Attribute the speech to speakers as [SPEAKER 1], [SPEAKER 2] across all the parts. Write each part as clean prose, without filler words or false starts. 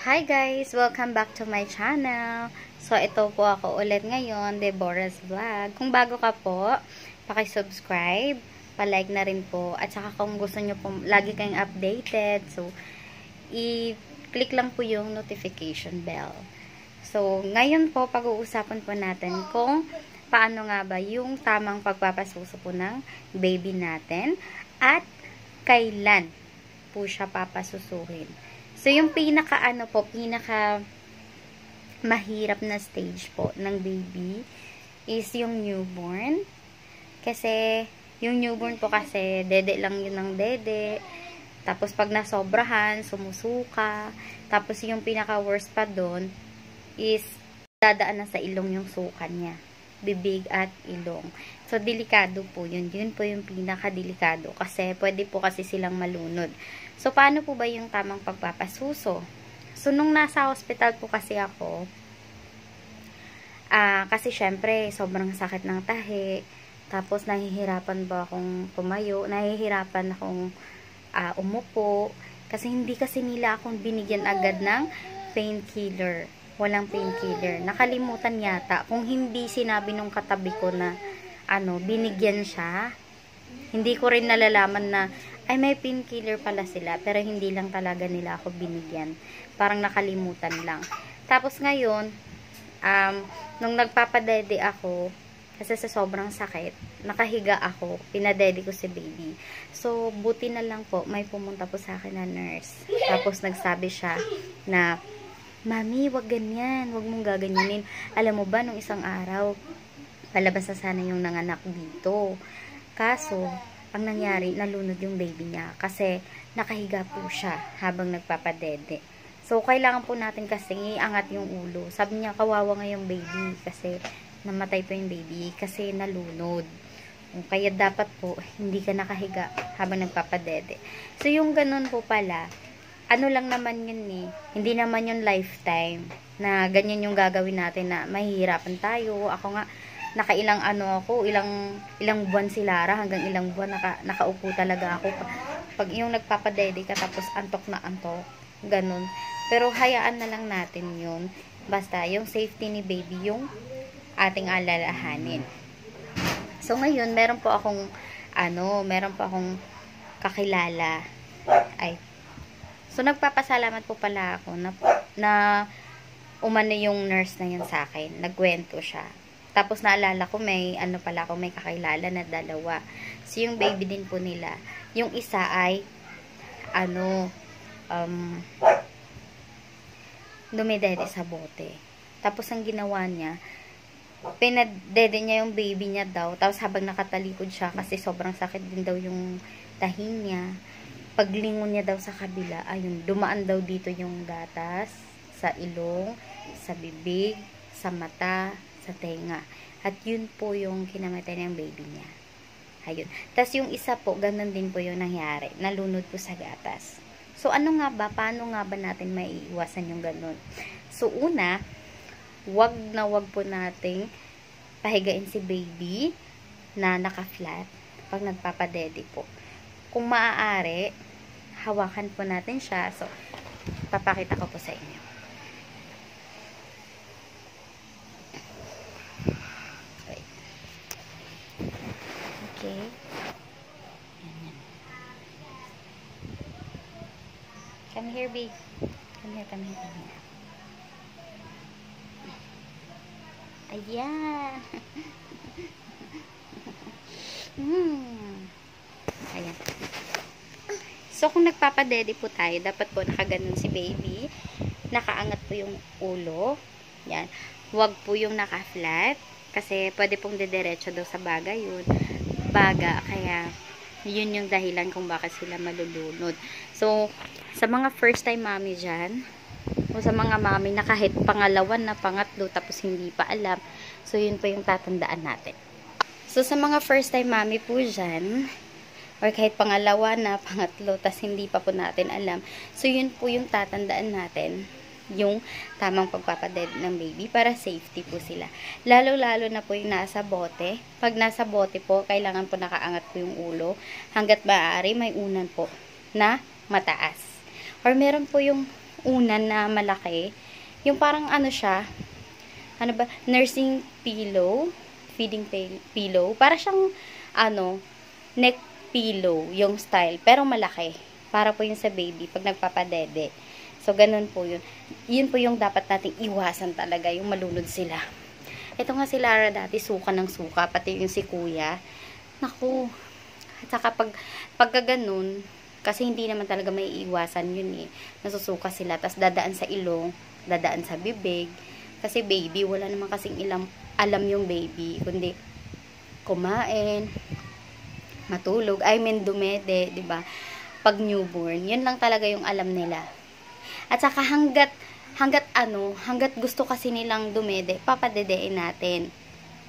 [SPEAKER 1] Hi guys! Welcome back to my channel. So, ito po ako ulit ngayon, Deborah's Vlog. Kung bago ka po, paki-subscribe, pa-like na rin po. At saka kung gusto nyo po lagi kayong updated, so, i-click lang po yung notification bell. So, ngayon po, pag-uusapan po natin kung paano nga ba yung tamang pagpapasuso po ng baby natin at kailan po siya papasusuhin. So, yung pinaka mahirap na stage po ng baby is yung newborn. Kasi, yung newborn po kasi, dede lang yun ng dede. Tapos, pag nasobrahan, sumusuka. Tapos, yung pinaka worst pa doon is, dadaan na sa ilong yung suka niya. Bibig at ilong. So, delikado po yun. Yun po yung pinaka-delikado. Kasi, pwede po kasi silang malunod. So, paano po ba yung tamang pagpapasuso? So, nung nasa hospital po kasi ako, kasi syempre, sobrang sakit ng tahi. Tapos, nahihirapan ba akong tumayo? Nahihirapan akong umupo. Kasi, hindi kasi nila akong binigyan agad ng painkiller. Walang painkiller. Nakalimutan yata. Kung hindi sinabi nung katabi ko na, binigyan siya, hindi ko rin nalalaman na, ay may painkiller pala sila, pero hindi lang talaga nila ako binigyan. Parang nakalimutan lang. Tapos ngayon, nung nagpapadede ako, kasi sa sobrang sakit, nakahiga ako, pinadede ko si baby. So, buti na lang po, may pumunta po sa akin na nurse. Tapos nagsabi siya na, Mami, wag ganyan, wag mong gaganyanin. Alam mo ba, nung isang araw, palabas na sana yung nanganak dito. Kaso, ang nangyari, nalunod yung baby niya. Kasi, nakahiga po siya habang nagpapadede. So, kailangan po natin kasi iangat yung ulo. Sabi niya, kawawa nga yung baby. Kasi, namatay po yung baby. Kasi, nalunod. Kaya, dapat po, hindi ka nakahiga habang nagpapadede. So, yung ganun po pala, ano lang naman yun eh. Hindi naman yun lifetime. Na ganyan yung gagawin natin na mahihirapan tayo. Ako nga, nakailang ilang buwan si Lara, hanggang ilang buwan nakaupo talaga ako. Pag yung nagpapadede ka tapos antok na antok, ganun. Pero hayaan na lang natin yun. Basta yung safety ni baby yung ating alalahanin. So ngayon, meron po akong kakilala. So nagpapasalamat po pala ako na umano yung nurse na yun sa akin. Nagkwento siya. Tapos naalala ko may kakilala na dalawa. So yung baby din po nila. Yung isa ay dumidede sa bote. Tapos ang ginawa niya, pinadede niya yung baby niya daw. Tapos habang nakatalikod siya kasi sobrang sakit din daw yung tahi niya. Paglingon niya daw sa kabila, ayun, dumaan daw dito yung gatas sa ilong, sa bibig, sa mata, sa tenga. At yun po yung kinamatay ng baby niya. Ayun. Tapos yung isa po, ganun din po yung nangyari. Nalunod po sa gatas. So, paano nga ba natin maiiwasan yung ganun? So, una, wag po nating pahigain si baby na naka-flat pag nagpapadede po. Kung maaari, hawakan po natin siya. So, papakita ko po sa inyo. Okay. Come here, babe. Come here. Ayan. Ayan. So, kung nagpapadede po tayo, dapat po nakaganon si baby. Nakaangat po yung ulo. Yan. Huwag po yung naka-flat. Kasi, pwede pong dediretso daw sa baga yun. Kaya yun yung dahilan kung bakit sila malulunod. So, sa mga first time mommy dyan, o sa mga mommy na kahit pangalawan na pangatlo tapos hindi pa alam, so yun po yung tatandaan natin. So, sa mga first time mommy po dyan, or kahit pangalawa na pangatlo tapos hindi pa po natin alam, so yun po yung tatandaan natin, yung tamang pagpapadede ng baby para safety po sila. Lalo-lalo na po yung nasa bote. Pag nasa bote po, kailangan po nakaangat po yung ulo. Hanggat maaari, may unan po na mataas. Or meron po yung unan na malaki. Yung parang ano siya, ano ba, nursing pillow, feeding pillow. Para siyang, ano, neck pillow, yung style, pero malaki. Para po yun sa baby, pag nagpapadede. So, ganun po yun. Yun po yung dapat nating iwasan talaga, yung malunod sila. Ito nga si Lara dati, suka ng suka, pati yung si kuya. Naku, at saka pagka ganun, kasi hindi naman talaga may iwasan yun eh. Nasusuka sila, tas dadaan sa ilong, dadaan sa bibig. Kasi baby, wala naman kasing alam yung baby, kundi kumain, matulog, dumede, 'di ba? Pag newborn, 'yun lang talaga yung alam nila. At saka hanggat gusto kasi nilang dumede, papadedein natin.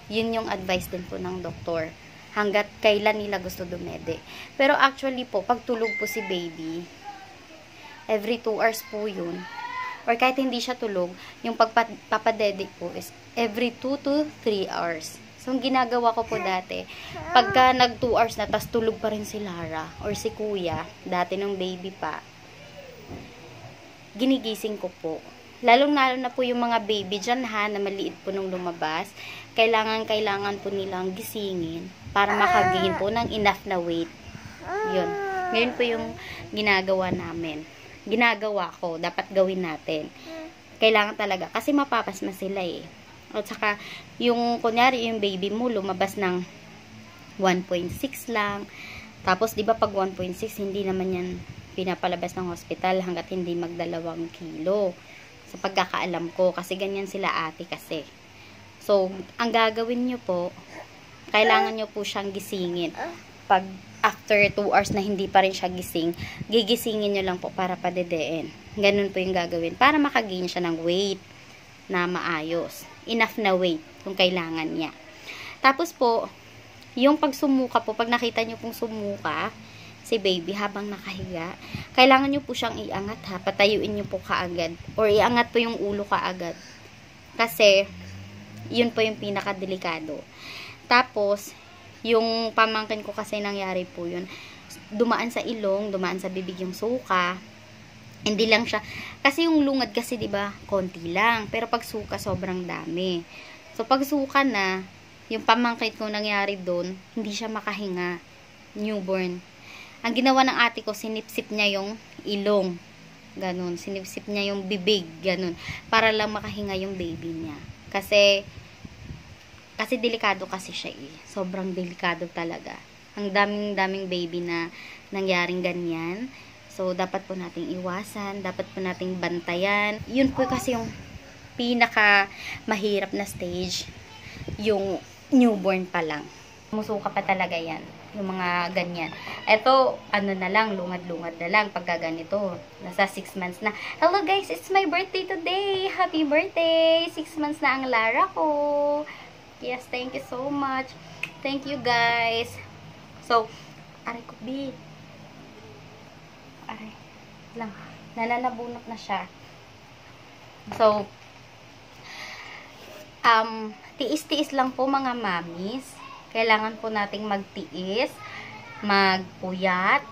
[SPEAKER 1] 'Yun yung advice din po ng doktor. Hanggat kailan nila gusto dumede. Pero actually po, pag tulog po si baby, every 2 hours po 'yun. Or kahit hindi siya tulog, yung pagpapadede po is every 2 to 3 hours. So, ang ginagawa ko po dati, pagka nag 2 hours na, tas tulog pa rin si Lara or si kuya, dati ng baby pa, ginigising ko po. Lalong-lalo na po yung mga baby dyan ha, na maliit po nung lumabas, kailangan po nilang gisingin para makagain po ng enough na weight. Yun. Ngayon po yung ginagawa namin. Ginagawa ko, dapat gawin natin. Kailangan talaga, kasi mapapasma sila eh. At saka, yung, kunyari, yung baby mo, lumabas ng 1.6 lang. Tapos, di ba pag 1.6, hindi naman yan pinapalabas ng hospital hanggat hindi magdalawang kilo. Sa pagkakaalam ko, kasi ganyan sila ate kasi. So, ang gagawin nyo po, kailangan nyo po siyang gisingin. Pag after 2 hours na hindi pa rin siya gising, gigisingin nyo lang po para padedein. Ganun po yung gagawin. Para makagain siya ng weight na maayos. Enough na weight kung kailangan niya. Tapos po, yung pagsumuka po, pag nakita nyo pong sumuka, si baby habang nakahiga, kailangan nyo po siyang iangat ha. Patayuin nyo po kaagad. Or iangat po yung ulo kaagad. Kasi, yun po yung pinakadelikado. Tapos, yung pamangkin ko kasi nangyari po yun. Dumaan sa ilong, dumaan sa bibig yung suka. Hindi lang siya. Kasi yung lungad kasi, diba, konti lang. Pero pag suka, sobrang dami. So, pag suka na, yung pamangkin ko nangyari doon, hindi siya makahinga. Newborn. Ang ginawa ng ate ko, sinipsip niya yung ilong. Ganun. Sinipsip niya yung bibig. Ganun. Para lang makahinga yung baby niya. Kasi delikado kasi siya eh. Sobrang delikado talaga. Ang daming baby na nangyaring ganyan. So, dapat po nating iwasan. Dapat po nating bantayan. Yun po kasi yung pinaka mahirap na stage. Yung newborn pa lang. Musuka pa talaga yan. Yung mga ganyan. Ito, ano na lang, lungad-lungad na lang pagka ganito. Nasa 6 months na. Hello guys, it's my birthday today. Happy birthday! 6 months na ang Lara ko. Yes, thank you so much. Thank you guys. So, aray ko, B. Aray. Lang. Nananabunot na siya. So, tiis-tiis lang po mga mamis. Kailangan po nating magtiis, magpuyat,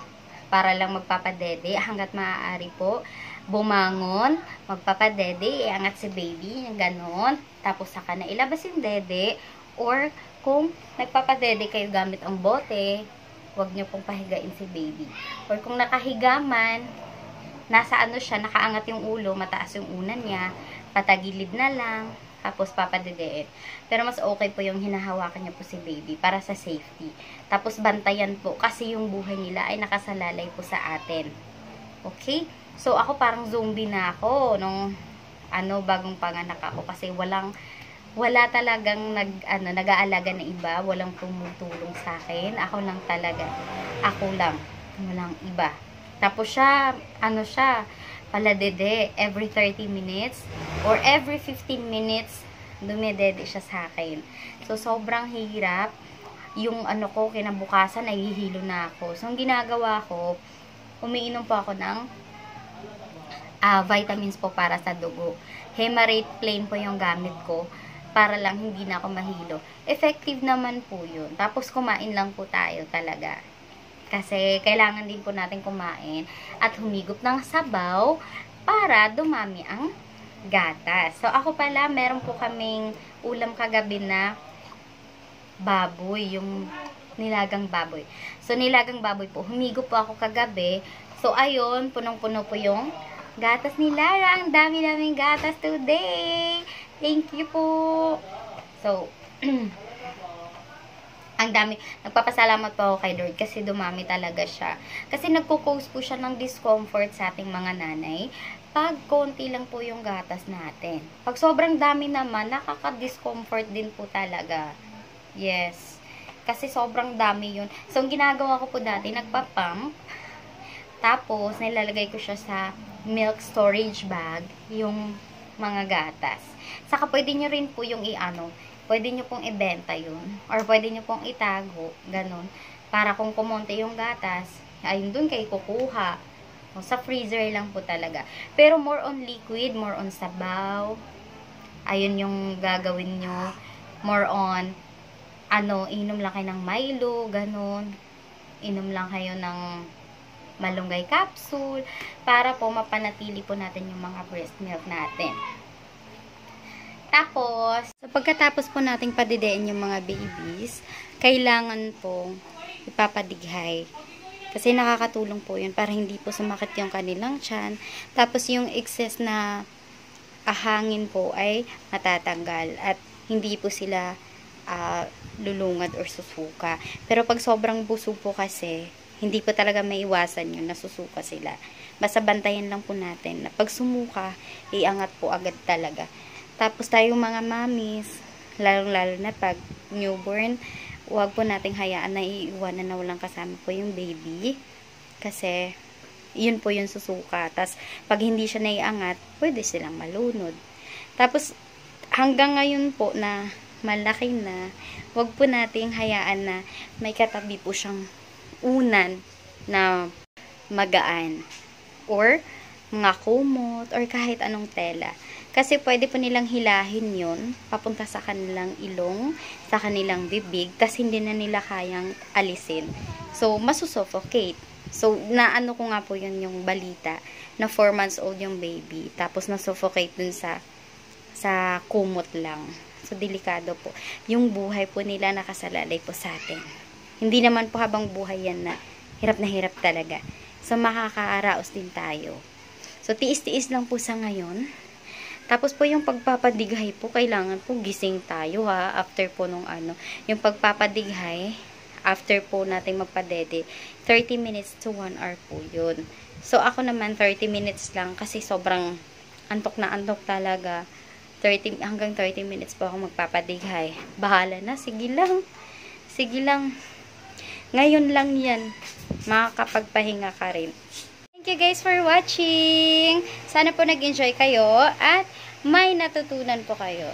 [SPEAKER 1] para lang magpapadede hanggat maaari po. Bumangon, magpapadede, iangat si baby, ganon. Tapos saka na ilabas yung dede. Or kung nagpapadede kayo gamit ang bote, huwag nyo pong pahigain si baby. Or kung nakahiga man, nasa ano siya, nakaangat yung ulo, mataas yung unan niya, patagilid na lang, tapos papadedein. Pero mas okay po yung hinahawakan niya po si baby para sa safety. Tapos bantayan po kasi yung buhay nila ay nakasalalay po sa atin. Okay? So ako parang zombie na ako nung bagong panganak ako kasi wala talagang nag-aalaga na iba, walang tumutulong sa akin. Ako lang talaga. Ako lang. Walang iba. Tapos siya, paladede every 30 minutes or every 15 minutes dumedede siya sa akin. So, sobrang hirap. Yung kinabukasan, nahihilo na ako. So, ang ginagawa ko, umiinom po ako ng vitamins po para sa dugo. Hemarate plain po yung gamit ko para lang hindi na ako mahilo. Effective naman po yun. Tapos, kumain lang po tayo talaga. Kasi, kailangan din po natin kumain at humigop ng sabaw para dumami ang gatas. So, ako pala, meron po kaming ulam kagabi na baboy, yung nilagang baboy. So, nilagang baboy po. Humigo po ako kagabi. So, ayun, punong-puno po yung gatas ni Lara. Ang dami-daming gatas today. Thank you po. So, ang dami. Nagpapasalamat po ako kay Lord kasi dumami talaga siya. Kasi nagko-cause po siya ng discomfort sa ating mga nanay pag konti lang po yung gatas natin. Pag sobrang dami naman, nakaka-discomfort din po talaga. Yes. Kasi sobrang dami yun. So, ang ginagawa ko po dati, nagpa-pump. Tapos, nilalagay ko siya sa milk storage bag, yung mga gatas. Saka, pwede nyo rin po yung pwede nyo pong ibenta yun. Or pwede nyo pong itago. Ganon. Para kung kumonte yung gatas, ayun dun kayo kukuha. O, sa freezer lang po talaga. Pero more on liquid, more on sabaw. Ayun yung gagawin nyo. More on, inom lang kayo ng Milo, ganon. Inom lang kayo ng malunggay capsule. Para po mapanatili po natin yung mga breast milk natin. Tapos, pagkatapos po nating padidein yung mga babies, kailangan po ipapadighay. Kasi nakakatulong po yun para hindi po sumakit yung kanilang tiyan. Tapos yung excess na hangin po ay matatanggal at hindi po sila lulungad or susuka. Pero pag sobrang busog po kasi, hindi po talaga maiwasan yun, nasusuka sila. Basta bantayan lang po natin na pag sumuka, iangat po agad talaga. Tapos tayong mga mommies, lalong-lalo na pag newborn, huwag po nating hayaan na iiwanan na walang kasama po yung baby. Kasi, yun po yung susuka. Tapos, pag hindi siya naiangat, pwede silang malunod. Tapos, hanggang ngayon po na malaki na, huwag po nating hayaan na may katabi po siyang unan na magaan. Or, mga kumot, or kahit anong tela. Kasi pwede po nilang hilahin yun, papunta sa kanilang ilong, sa kanilang bibig, tas hindi na nila kayang alisin. So, masusuffocate. So, naano ko nga po yun yung balita, na 4 months old yung baby, tapos nasuffocate dun sa kumot lang. So, delikado po. Yung buhay po nila nakasalalay po sa atin. Hindi naman po habang buhay yan na hirap talaga. So, makakaaraos din tayo. So, tiis-tiis lang po sa ngayon. Tapos po yung pagpapadighay po, kailangan po gising tayo after po nung yung pagpapadighay, after po natin magpadede, 30 minutes to 1 hour po yun. So ako naman 30 minutes lang kasi sobrang antok na antok talaga. Hanggang 30 minutes po ako magpapadighay. Bahala na, sige lang. Sige lang. Ngayon lang yan, makakapagpahinga ka rin. Thank you guys for watching. Sana po nag-enjoy kayo at may natutunan po kayo.